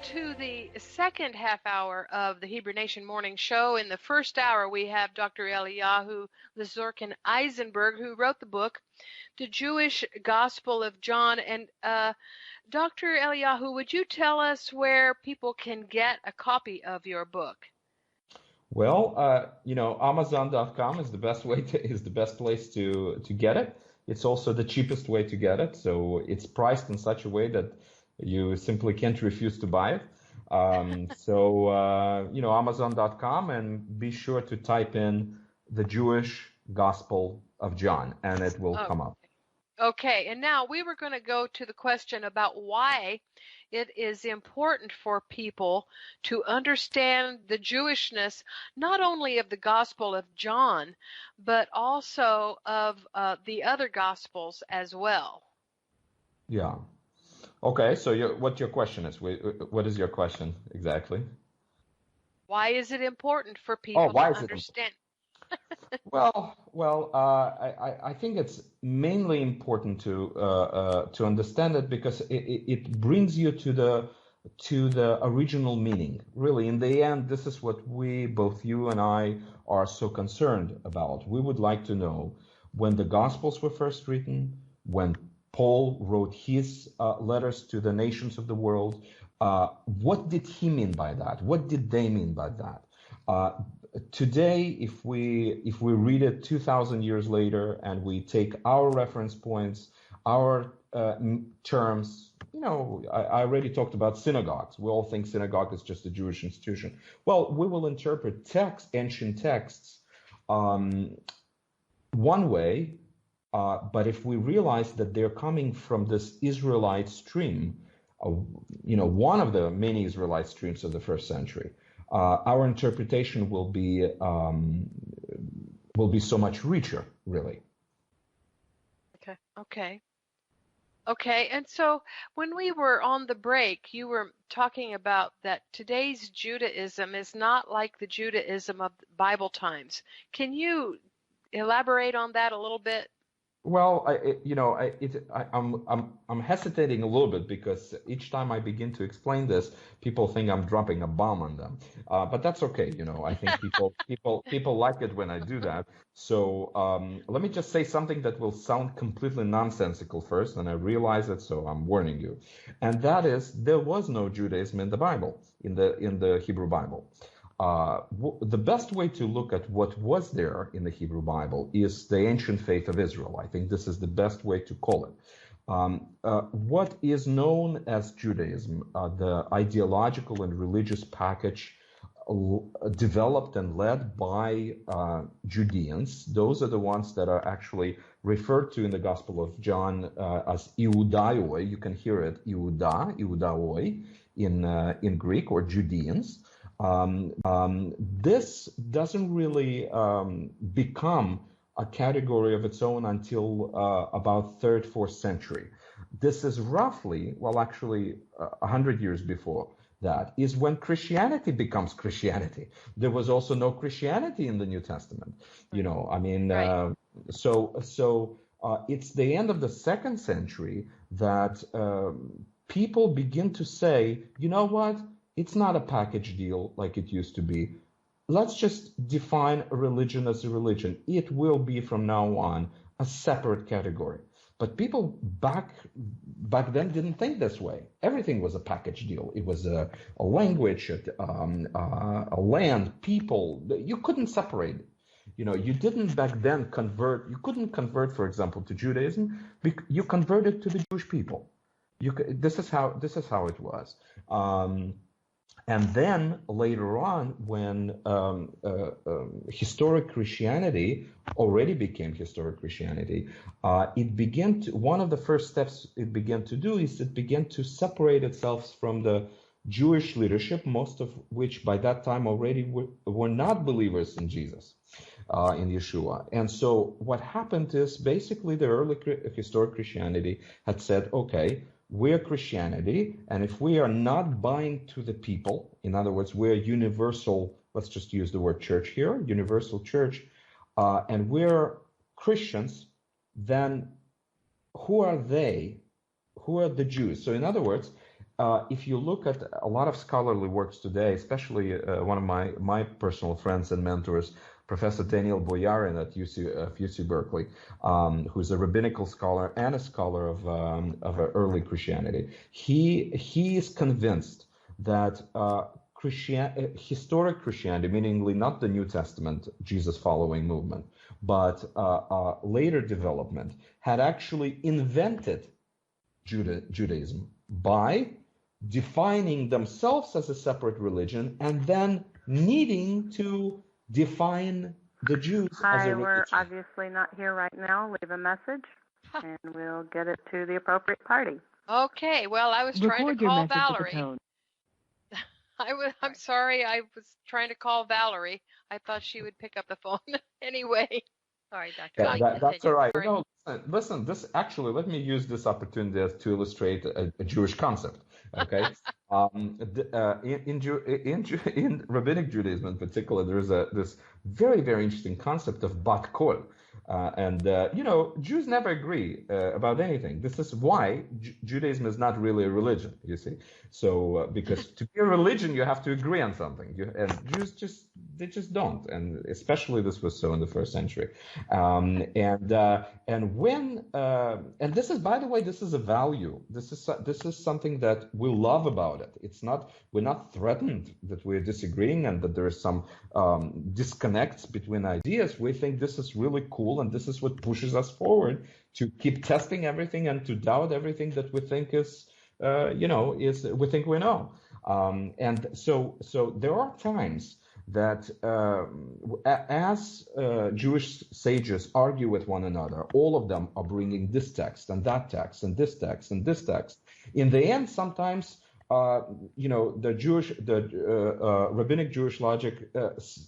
to the second half hour of the Hebrew Nation Morning Show. In the first hour, we have Dr. Eli Lizorkin-Eyzenberg, who wrote the book, The Jewish Gospel of John. And Dr. Eliyahu, would you tell us where people can get a copy of your book? Well, Amazon.com is the best place to get it. It's also the cheapest way to get it. So it's priced in such a way that you simply can't refuse to buy it. Amazon.com, and be sure to type in the Jewish Gospel of John, and it will come up. Okay, and now we were going to go to the question about why it is important for people to understand the Jewishness, not only of the Gospel of John, but also of the other Gospels as well. Yeah. Okay, so what your question is? What is your question exactly? Why is it important for people to understand? I think it's mainly important to understand it because it brings you to the original meaning. Really, in the end, this is what both you and I, are so concerned about. We would like to know when the Gospels were first written, when Paul wrote his letters to the nations of the world. What did he mean by that? What did they mean by that? Today, if we read it 2,000 years later and we take our reference points, our terms, I already talked about synagogues. We all think synagogue is just a Jewish institution. Well, we will interpret ancient texts one way. But if we realize that they're coming from this Israelite stream, one of the many Israelite streams of the first century, our interpretation will be so much richer, really. Okay. And so when we were on the break, you were talking about that today's Judaism is not like the Judaism of Bible times. Can you elaborate on that a little bit? Well, I'm hesitating a little bit because each time I begin to explain this, people think I'm dropping a bomb on them. But that's okay. I think people like it when I do that. So let me just say something that will sound completely nonsensical first, and I realize it, so I'm warning you. And that is, there was no Judaism in the Bible, in the Hebrew Bible. The best way to look at what was there in the Hebrew Bible is the ancient faith of Israel. I think this is the best way to call it. What is known as Judaism, the ideological and religious package developed and led by Judeans, those are the ones that are actually referred to in the Gospel of John as Iudaioi. You can hear it, Iudaioi in Greek, or Judeans. This doesn't really become a category of its own until about 3rd, 4th century. This is roughly, 100 years before that is when Christianity becomes Christianity. There was also no Christianity in the New Testament. Right. So it's the end of the 2nd century that people begin to say, you know what? It's not a package deal like it used to be. Let's just define a religion as a religion. It will be from now on a separate category. But people back then didn't think this way. Everything was a package deal. It was a language, a land, people. You couldn't separate it. You didn't back then convert. You couldn't convert, for example, to Judaism. You converted to the Jewish people. This is how it was. And then later on, when historic Christianity already became historic Christianity, one of the first steps it began to do is it began to separate itself from the Jewish leadership, most of which by that time already were not believers in Jesus, in Yeshua. And so what happened is basically the early historic Christianity had said, okay, we're Christianity, and if we are not buying to the people, in other words, we're universal, let's just use the word church here, universal church, and we're Christians, then who are they? Who are the Jews? So in other words, if you look at a lot of scholarly works today, especially one of my personal friends and mentors, Professor Daniel Boyarin at UC Berkeley, who's a rabbinical scholar and a scholar of early Christianity, he is convinced that historic Christianity, meaning not the New Testament Jesus following movement, but later development, had actually invented Judaism by defining themselves as a separate religion and then needing to define the Jews as a religion. We're obviously not here right now. Leave a message, and we'll get it to the appropriate party. Okay. Well, I was trying to call Valerie. I'm sorry. I was trying to call Valerie. I thought she would pick up the phone. Anyway. Sorry, Dr. That's all right. No, listen. This actually, let me use this opportunity to illustrate a Jewish concept. Okay, in rabbinic Judaism in particular, there is this very, very interesting concept of bat kol. Jews never agree about anything. This is why Judaism is not really a religion, you see. So, because to be a religion, you have to agree on something. And Jews just don't. And especially this was so in the first century. And this is, by the way, this is a value. This is something that we love about it. We're not threatened that we're disagreeing and that there is some disconnects between ideas. We think this is really cool, and this is what pushes us forward to keep testing everything and to doubt everything that we think we think we know. And so there are times that as Jewish sages argue with one another, all of them are bringing this text and that text and this text and this text. In the end, sometimes the rabbinic Jewish logic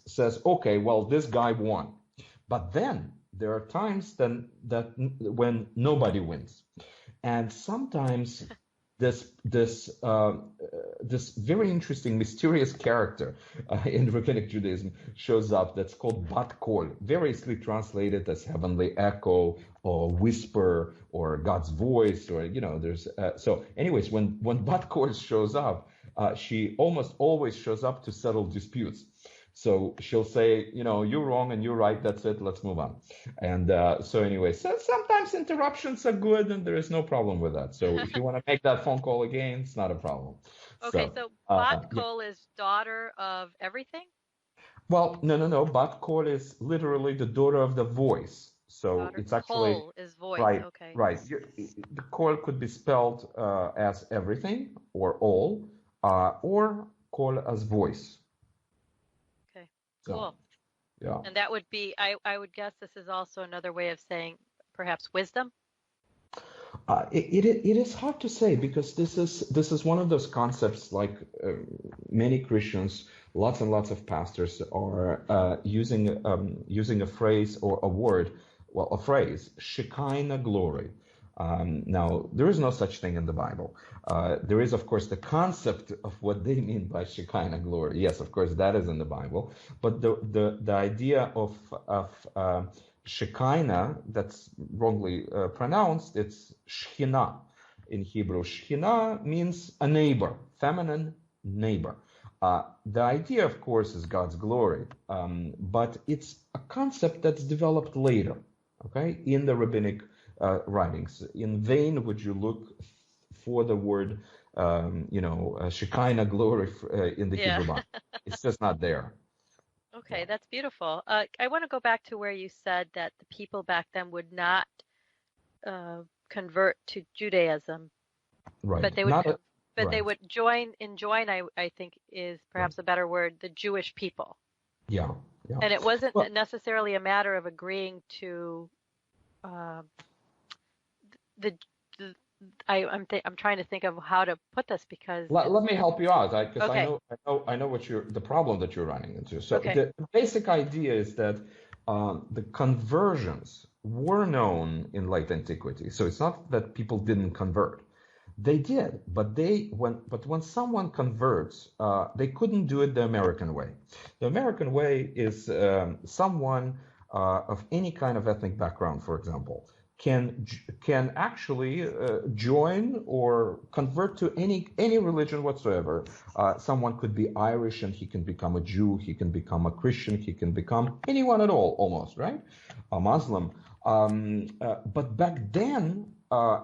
says, okay, well, this guy won. But then there are times when nobody wins. And sometimes this very interesting, mysterious character in rabbinic Judaism shows up that's called bat kol, variously translated as heavenly echo or whisper or God's voice, or there's so anyways, when bat kol shows up, she almost always shows up to settle disputes. So she'll say, you're wrong and you're right. That's it. Let's move on. And so sometimes interruptions are good, and there is no problem with that. So if you want to make that phone call again, it's not a problem. Okay, so Bat Kol is daughter of everything? Well, no. Bat Kol is literally the daughter of the voice. So daughter it's actually Kol is voice. Right. Okay. Right. The Kol could be spelled as everything or all, or Kol as voice. Cool. Yeah. And that would be, I would guess this is also another way of saying perhaps wisdom? It is hard to say, because this is one of those concepts, like many Christians, lots and lots of pastors are using a phrase or a phrase, Shekinah glory. Now, there is no such thing in the Bible. There is, of course, the concept of what they mean by Shekinah glory. Yes, of course, that is in the Bible. But the idea of Shekinah, that's wrongly pronounced, it's Shekhinah in Hebrew. Shekhinah means a neighbor, feminine neighbor. The idea, of course, is God's glory, but it's a concept that's developed later, okay, in the rabbinic writings. In vain would you look for the word, Shekinah glory in the Hebrew Bible. It's just not there. Okay, that's beautiful. I want to go back to where you said that the people back then would not convert to Judaism, Right. But they would, right. they would join. I think is perhaps a better word. The Jewish people. Yeah. And it wasn't necessarily a matter of agreeing to I'm trying to think of how to put this, because let me help you out, because okay. I know what the problem that you're running into. So okay. The basic idea is that the conversions were known in late antiquity. So it's not that people didn't convert. They did, but when someone converts, they couldn't do it the American way. The American way is someone of any kind of ethnic background, for example, can actually join or convert to any religion whatsoever. Someone could be Irish and he can become a Jew, he can become a Christian, he can become anyone at all, almost, right? A Muslim. But back then,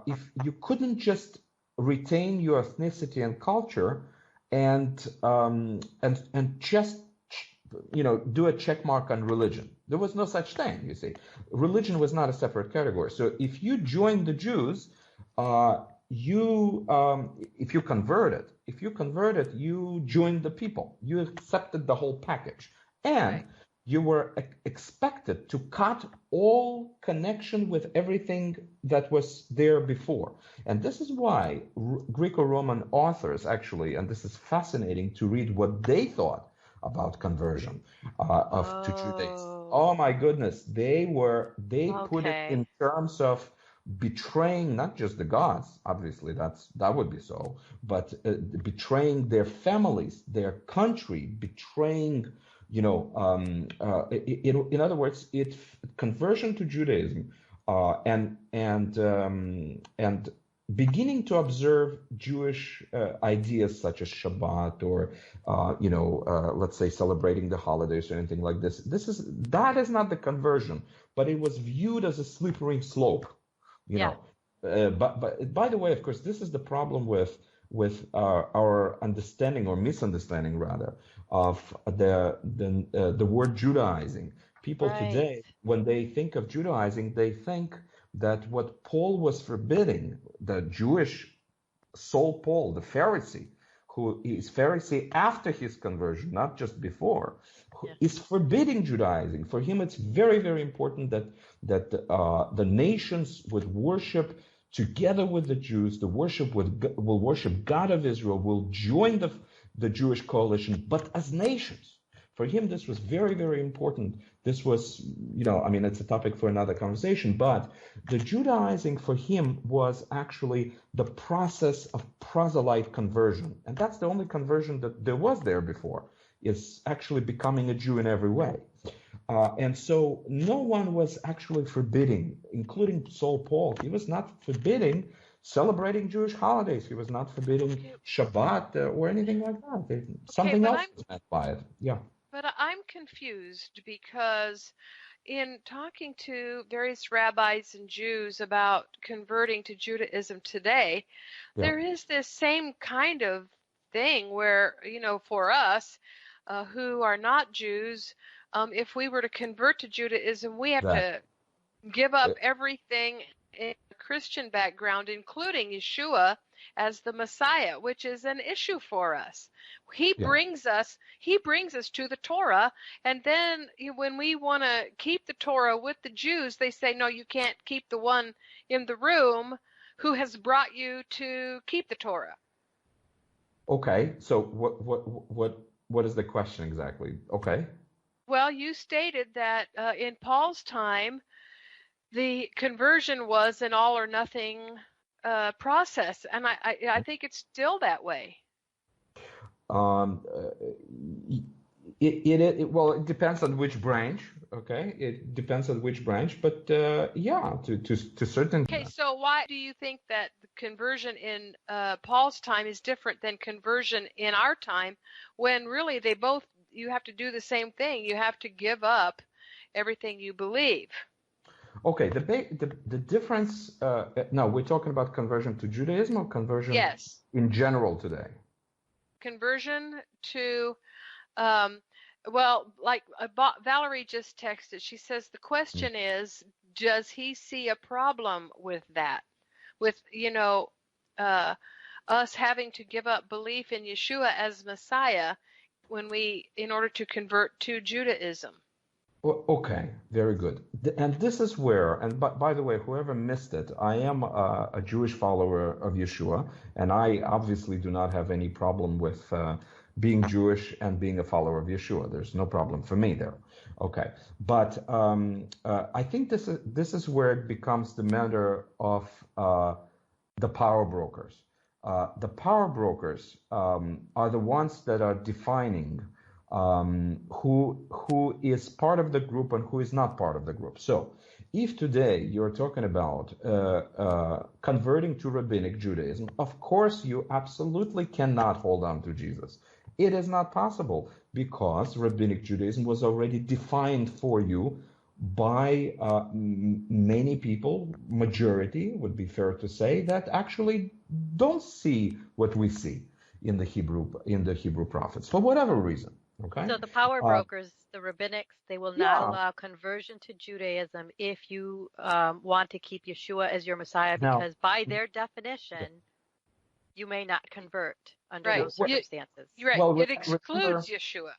if you couldn't just retain your ethnicity and culture and just do a check mark on religion. There was no such thing, you see. Religion was not a separate category. So if you joined the Jews, if you converted, you joined the people. You accepted the whole package. And Right. you were expected to cut all connection with everything that was there before. And this is why Greco-Roman authors actually, and this is fascinating to read what they thought about conversion to Judaism. Oh my goodness, they put it Okay. in terms of betraying not just the gods, obviously that would be so, but betraying their families, their country, betraying, in other words, conversion to Judaism and beginning to observe Jewish ideas such as Shabbat or let's say celebrating the holidays or anything like this. That is not the conversion, but it was viewed as a slippery slope. Yeah. But by the way, of course, this is the problem with our understanding or misunderstanding rather of the word Judaizing. People Right. today, when they think of Judaizing, they think that what Paul was forbidding, the Jewish Saul Paul, the Pharisee, who is Pharisee after his conversion, not just before, who Yes. is forbidding Judaizing. For him, it's very, very important that the nations would worship together with the Jews. Will worship God of Israel, will join the Jewish coalition, but as nations. For him, this was very, very important. This was, it's a topic for another conversation, but the Judaizing for him was actually the process of proselyte conversion. And that's the only conversion that there was there before, is actually becoming a Jew in every way. And so no one was actually forbidding, including Saul Paul. He was not forbidding celebrating Jewish holidays. He was not forbidding Shabbat or anything like that. Something else was meant by it. Yeah. But I'm confused because in talking to various rabbis and Jews about converting to Judaism today, there is this same kind of thing where, for us who are not Jews, if we were to convert to Judaism, we have to give up everything in a Christian background, including Yeshua as the Messiah, which is an issue for us. He brings us to the Torah, and then when we want to keep the Torah with the Jews, they say, no, you can't keep the one in the room who has brought you to keep the Torah. Okay, so what is the question exactly? Okay. Well, you stated that in Paul's time, the conversion was an all or nothing process, and I think it's still that way. It depends on which branch. Okay, it depends on which branch, but to certain. Okay, so why do you think that the conversion in Paul's time is different than conversion in our time, when really you have to do the same thing? You have to give up everything you believe. Okay, the difference. No, we're talking about conversion to Judaism or conversion in general today. Conversion to, like Valerie just texted. She says the question is, does he see a problem with that? With us having to give up belief in Yeshua as Messiah in order to convert to Judaism. Well, okay, very good. And this is where, and by the way, whoever missed it, I am a Jewish follower of Yeshua, and I obviously do not have any problem with being Jewish and being a follower of Yeshua. There's no problem for me there. Okay, but I think this is where it becomes the matter of the power brokers. The power brokers are the ones that are defining who is part of the group and who is not part of the group. So if today you're talking about converting to rabbinic Judaism, of course you absolutely cannot hold on to Jesus. It is not possible because rabbinic Judaism was already defined for you by many people, majority would be fair to say, that actually don't see what we see in the Hebrew prophets for whatever reason. Okay. So the power Uh, brokers, the rabbinics, they will not yeah. allow conversion to Judaism if you want to keep Yeshua as your Messiah, Now, because by their definition, you may not convert under Right. those well, circumstances. You're right. well, It remember, excludes Yeshua.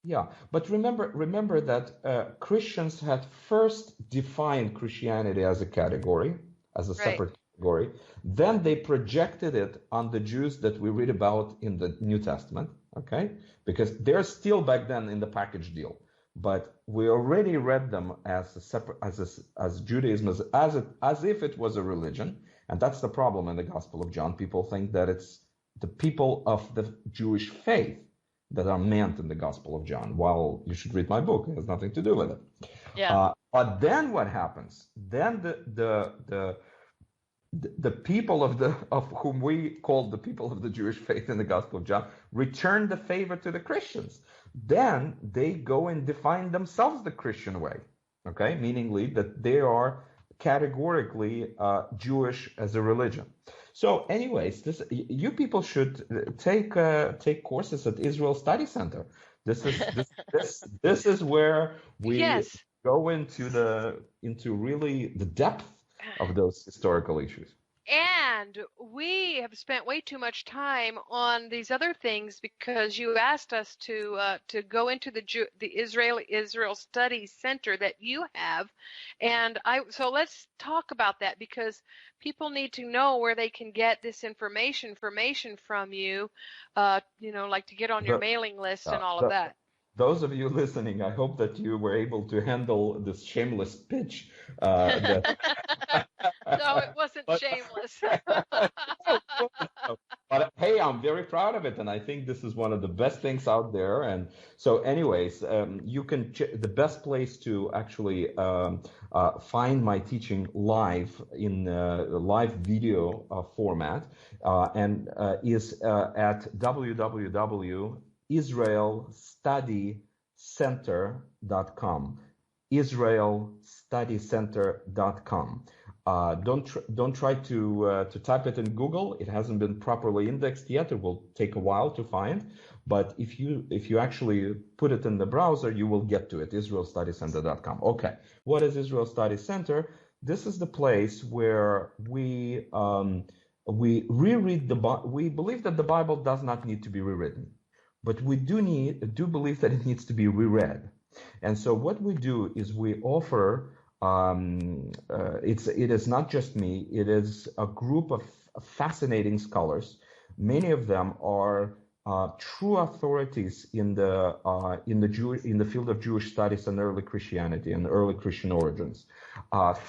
yeah, but remember that Christians had first defined Christianity as a category, as a Right. separate category. Then they projected it on the Jews that we read about in the New Testament, okay? Because they're still back then in the package deal, but we already read them as a separate, as Judaism, as if it was a religion, and that's the problem in the Gospel of John. People think that it's the people of the Jewish faith that are meant in the Gospel of John. While you should read my book, it has nothing to do with it. Yeah. But then what happens? Then the people of whom we call the people of the Jewish faith in the Gospel of John return the favor to the Christians. Then they go and define themselves the Christian way. Okay, meaningly that they are categorically Jewish as a religion. So, anyways, you people should take courses at Israel Study Center. This is where we Yes. go into really the depth of those historical issues. And we have spent way too much time on these other things because you asked us to go into the Israel Studies Center that you have, and so let's talk about that because people need to know where they can get this information from you, like to get on your The, mailing list and uh, all of the, that. those of you listening, I hope that you were able to handle this shameless pitch. That No, it wasn't but, shameless. but hey, I'm very proud of it, and I think this is one of the best things out there. And so, anyways, you can the best place to actually find my teaching live in live video format, and is at www.israelstudycenter.com. israelstudycenter.com. Don't try to type it in Google. It hasn't been properly indexed yet. It will take a while to find. But if you actually put it in the browser, you will get to it. israelstudycenter.com. Okay. What is Israel Study Center? This is the place where we reread we believe that the Bible does not need to be rewritten, but we do believe that it needs to be reread. And so what we do is we offer, it is not just me, it is a group of fascinating scholars. Many of them are true authorities in the field of Jewish studies and early Christianity and early Christian origins.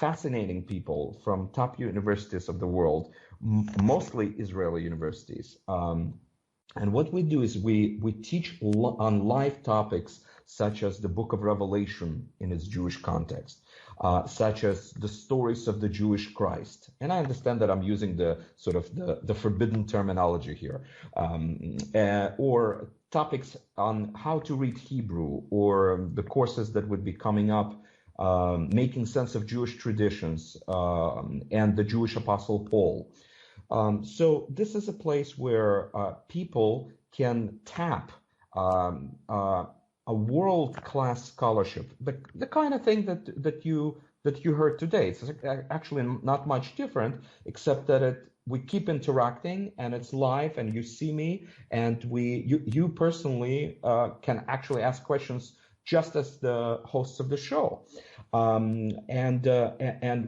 Fascinating people from top universities of the world, mostly Israeli universities. And what we do is we teach on live topics such as the Book of Revelation in its Jewish context, such as the stories of the Jewish Christ. And I understand that I'm using the sort of the forbidden terminology here, or topics on how to read Hebrew, or the courses that would be coming up, making sense of Jewish traditions, and the Jewish Apostle Paul. So this is a place where people can tap a world-class scholarship, the kind of thing that you heard today. It's actually not much different, except that we keep interacting and it's live, and you see me, and you personally can actually ask questions just as the hosts of the show. And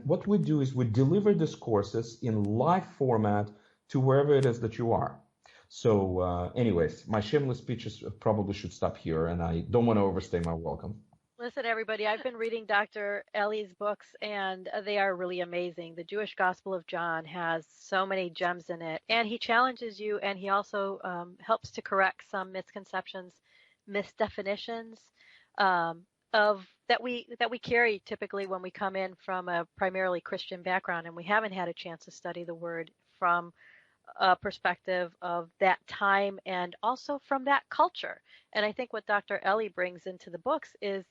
what we do is we deliver these courses in live format to wherever it is that you are. So anyways, my shameless speeches probably should stop here, and I don't want to overstay my welcome. Listen, everybody, I've been reading Dr. Eli's books, and they are really amazing. The Jewish Gospel of John has so many gems in it, and he challenges you, and he also helps to correct some misconceptions, misdefinitions that we carry typically when we come in from a primarily Christian background and we haven't had a chance to study the word from a perspective of that time and also from that culture. And I think what Dr. Eli brings into the books is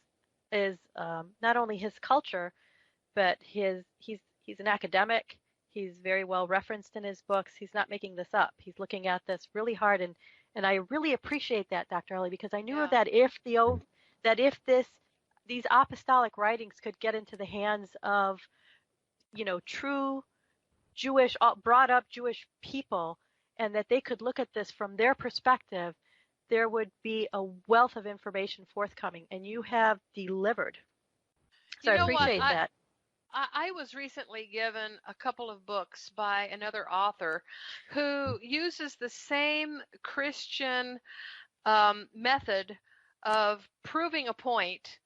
not only his culture, but he's an academic. He's very well referenced in his books. He's not making this up. He's looking at this really hard, and I really appreciate that, Dr. Eli, because I knew Yeah. that if these apostolic writings could get into the hands of, true Jewish, brought up Jewish people, and that they could look at this from their perspective, there would be a wealth of information forthcoming, and you have delivered. So You I know what? appreciate that. I was recently given a couple of books by another author who uses the same Christian method of proving a point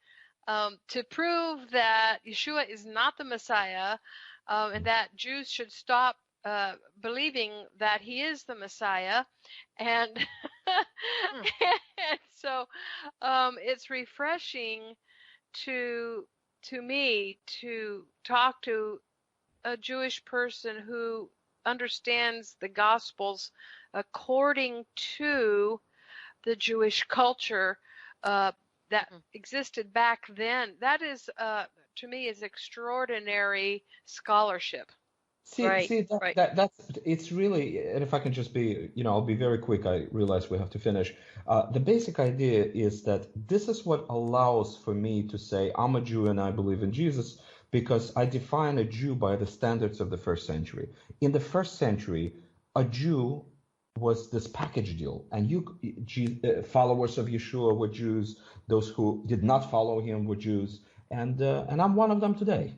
to prove that Yeshua is not the Messiah and that Jews should stop believing that he is the Messiah. And, and so it's refreshing to me to talk to a Jewish person who understands the Gospels according to the Jewish culture that existed back then. That is, to me, is extraordinary scholarship. See, that's it's really, and if I can just be, I'll be very quick. I realize we have to finish. The basic idea is that this is what allows for me to say I'm a Jew and I believe in Jesus, because I define a Jew by the standards of the first century. In the first century, a Jew was this package deal, and followers of Yeshua were Jews. Those who did not follow him were Jews, and I'm one of them today.